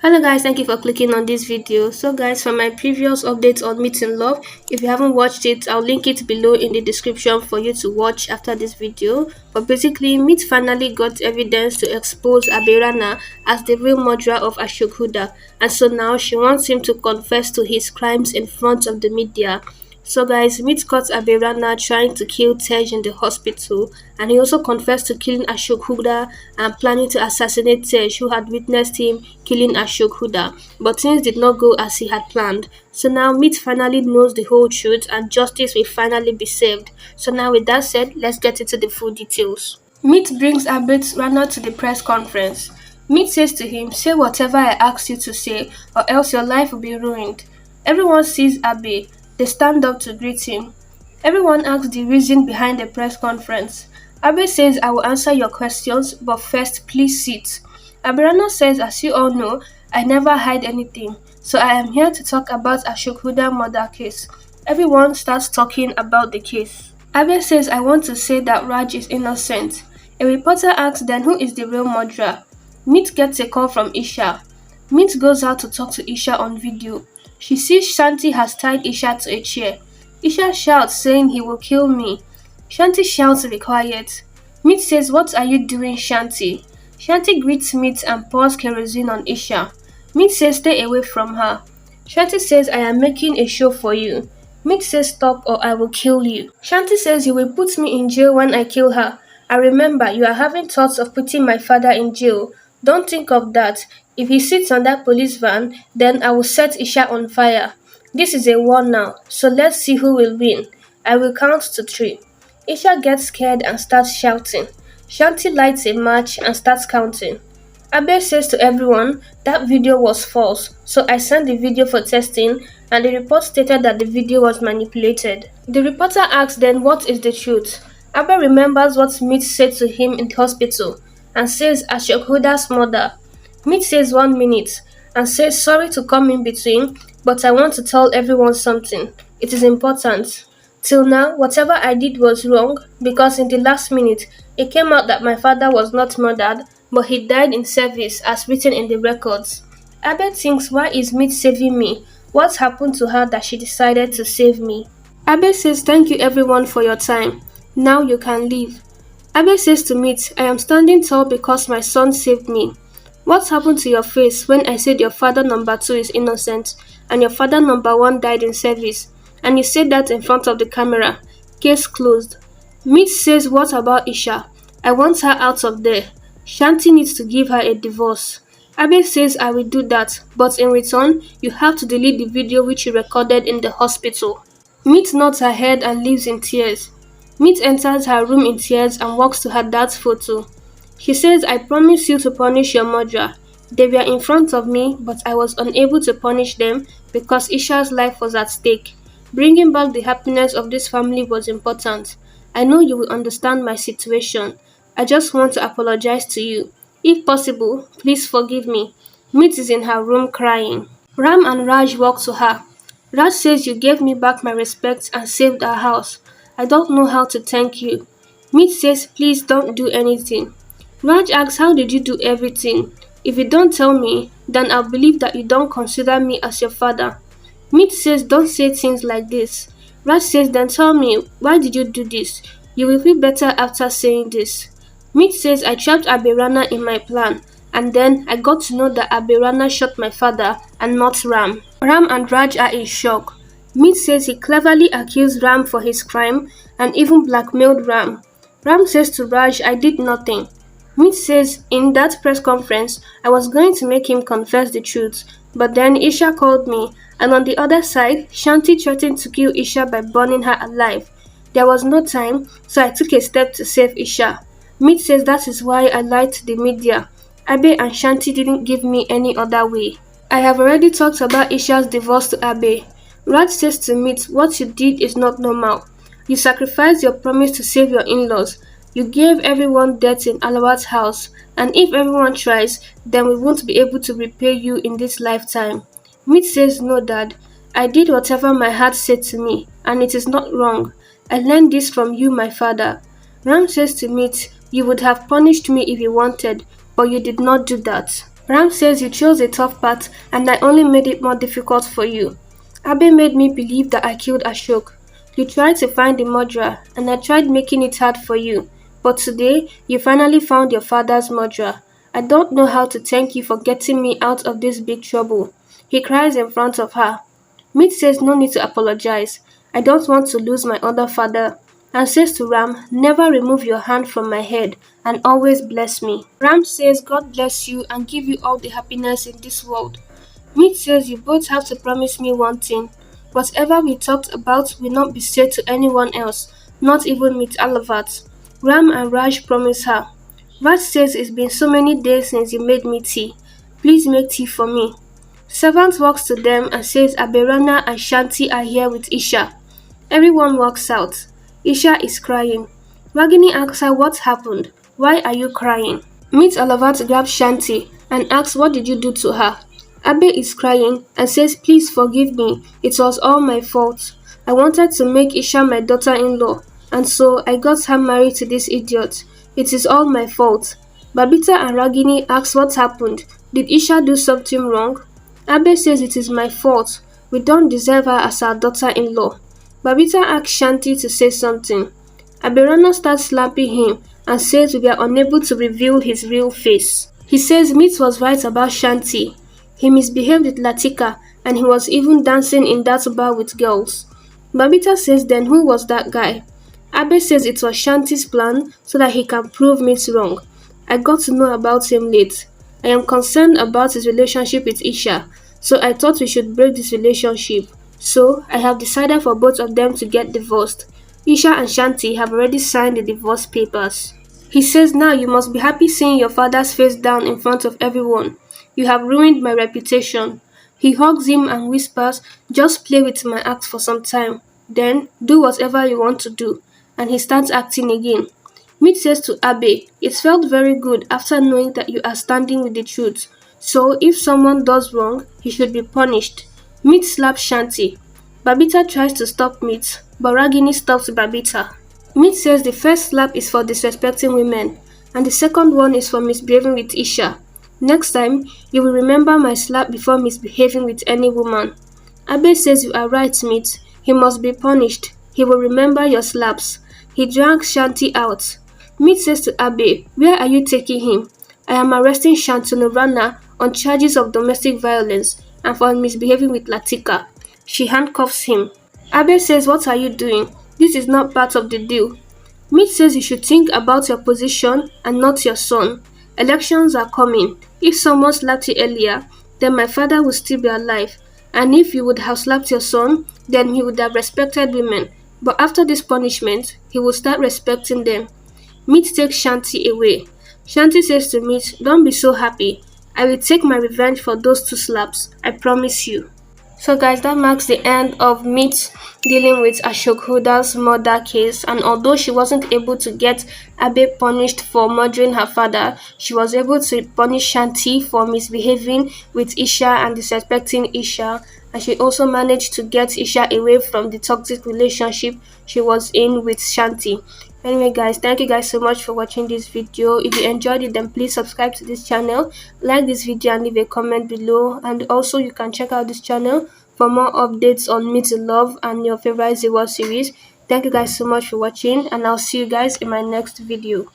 Hello guys, thank you for clicking on this video. So guys, from my previous updates on Meet in Love, if you haven't watched it, I'll link it below in the description for you to watch after this video. But basically, Meet finally got evidence to expose Abirana as the real murderer of Ashok Huda, and so now she wants him to confess to his crimes in front of the media. So guys, Meet caught Abirana trying to kill Tej in the hospital, and he also confessed to killing Ashok Huda and planning to assassinate Tej, who had witnessed him killing Ashok Huda. But things did not go as he had planned. So now Meet finally knows the whole truth and justice will finally be served. So now with that said, let's get into the full details. Meet brings Abirana to the press conference. Meet says to him, "Say whatever I ask you to say, or else your life will be ruined." Everyone sees Abe. They stand up to greet him. Everyone asks the reason behind the press conference. Abe says, "I will answer your questions, but first, please sit." Abirana says, "As you all know, I never hide anything, so I am here to talk about Ashok Huda murder case." Everyone starts talking about the case. Abe says, "I want to say that Raj is innocent." A reporter asks, "Then who is the real murderer?" Meet gets a call from Isha. Meet goes out to talk to Isha on video. She sees Shanty has tied Isha to a chair. Isha shouts, saying he will kill me. Shanty shouts to be quiet. Meet says, "What are you doing, Shanty?" Shanty greets Meet and pours kerosene on Isha. Meet says, "Stay away from her." Shanty says, "I am making a show for you." Meet says, "Stop or I will kill you." Shanty says, "You will put me in jail when I kill her. I remember you are having thoughts of putting my father in jail. Don't think of that. If he sits on that police van, then I will set Isha on fire. This is a war now, so let's see who will win. I will count to 3. Isha gets scared and starts shouting. Shanty lights a match and starts counting. Abe says to everyone that video was false, so I sent the video for testing and the report stated that the video was manipulated. The reporter asks then what is the truth. Abe remembers what Meet said to him in the hospital and says Ashok Huda's mother. Meet says 1 minute and says sorry to come in between, but I want to tell everyone something. It is important. Till now, whatever I did was wrong because in the last minute, it came out that my father was not murdered, but he died in service as written in the records. Abe thinks, why is Meet saving me? What happened to her that she decided to save me? Abe says, "Thank you everyone for your time. Now you can leave." Abe says to Meet, "I am standing tall because my son saved me." "What happened to your face when I said your father number 2 is innocent and your father number 1 died in service? And you said that in front of the camera. Case closed." Meet says, "What about Isha? I want her out of there. Shanti needs to give her a divorce." Abe says, "I will do that, but in return, you have to delete the video which you recorded in the hospital." Meet nods her head and leaves in tears. Meet enters her room in tears and walks to her dad's photo. She says, "I promise you to punish your murderer. They were in front of me, but I was unable to punish them because Isha's life was at stake. Bringing back the happiness of this family was important. I know you will understand my situation. I just want to apologize to you. If possible, please forgive me." Meet is in her room crying. Ram and Raj walk to her. Raj says, "You gave me back my respect and saved our house. I don't know how to thank you." Meet says, "Please don't do anything." Raj asks, "How did you do everything? If you don't tell me, then I'll believe that you don't consider me as your father." Meet says, "Don't say things like this." Raj says, "Then tell me, why did you do this? You will feel better after saying this." Meet says, "I trapped Abirana in my plan, and then I got to know that Abirana shot my father and not Ram." Ram and Raj are in shock. Meet says he cleverly accused Ram for his crime and even blackmailed Ram. Ram says to Raj, "I did nothing." Meet says, "In that press conference, I was going to make him confess the truth, but then Isha called me, and on the other side, Shanti threatened to kill Isha by burning her alive. There was no time, so I took a step to save Isha." Meet says, "That is why I lied to the media. Abe and Shanti didn't give me any other way. I have already talked about Isha's divorce to Abe." Raj says to Meet, "What you did is not normal. You sacrificed your promise to save your in-laws. You gave everyone debt in Ahlawat's house, and if everyone tries, then we won't be able to repay you in this lifetime." Meet says, "No, Dad. I did whatever my heart said to me, and it is not wrong. I learned this from you, my father." Ram says to Meet, "You would have punished me if you wanted, but you did not do that." Ram says you chose a tough path and I only made it more difficult for you. Abe made me believe that I killed Ashok. You tried to find the murderer and I tried making it hard for you. But today, you finally found your father's murderer. I don't know how to thank you for getting me out of this big trouble. He cries in front of her. Meat says no need to apologize. I don't want to lose my other father. And says to Ram, never remove your hand from my head and always bless me. Ram says God bless you and give you all the happiness in this world. Meat says you both have to promise me one thing. Whatever we talked about will not be said to anyone else, not even Meat Ahlawat. Ram and Raj promise her. Raj says it's been so many days since you made me tea. Please make tea for me. Servant walks to them and says Aberana and Shanti are here with Isha. Everyone walks out. Isha is crying. Ragini asks her what happened. Why are you crying? Meet Ahlawat grabs Shanti and asks what did you do to her. Abe is crying and says please forgive me. It was all my fault. I wanted to make Isha my daughter-in-law and so I got her married to this idiot. It is all my fault. Babita and Ragini ask what happened. Did Isha do something wrong? Abe says it is my fault. We don't deserve her as our daughter-in-law. Babita asks Shanti to say something. Aberana starts slapping him and says we are unable to reveal his real face. He says Meat was right about Shanti. He misbehaved with Latika and he was even dancing in that bar with girls. Babita says then who was that guy? Abe says it was Shanti's plan so that he can prove Meat wrong. I got to know about him late. I am concerned about his relationship with Isha, so I thought we should break this relationship. So I have decided for both of them to get divorced. Isha and Shanti have already signed the divorce papers. He says now you must be happy seeing your father's face down in front of everyone. You have ruined my reputation. He hugs him and whispers, just play with my act for some time. Then do whatever you want to do. And he starts acting again. Meat says to Abe, it felt very good after knowing that you are standing with the truth. So if someone does wrong, he should be punished. Meat slaps Shanti. Babita tries to stop Meat, but Ragini stops Babita. Meat says the first slap is for disrespecting women, and the second one is for misbehaving with Isha. Next time, you will remember my slap before misbehaving with any woman. Abe says you are right, Meat. He must be punished. He will remember your slaps. He drags Shanti out. Meat says to Abe, where are you taking him? I am arresting Shantunorana on charges of domestic violence and for misbehaving with Latika. She handcuffs him. Abe says, what are you doing? This is not part of the deal. Meat says you should think about your position and not your son. Elections are coming. If someone slapped you earlier, then my father will still be alive. And if you would have slapped your son, then he would have respected women. But after this punishment, he will start respecting them. Meat takes Shanti away. Shanti says to Meat, don't be so happy. I will take my revenge for those two slaps. I promise you. So guys, that marks the end of Meat dealing with Ashok Huda's murder case, and although she wasn't able to get Abe punished for murdering her father, she was able to punish Shanti for misbehaving with Isha and disrespecting Isha, and she also managed to get Isha away from the toxic relationship she was in with Shanti. Anyway guys, thank you guys so much for watching this video. If you enjoyed it, then please subscribe to this channel, like this video and leave a comment below, and also you can check out this channel for more updates on Meet in Love and your favorite ZeeWorld series. Thank you guys so much for watching, and I'll see you guys in my next video.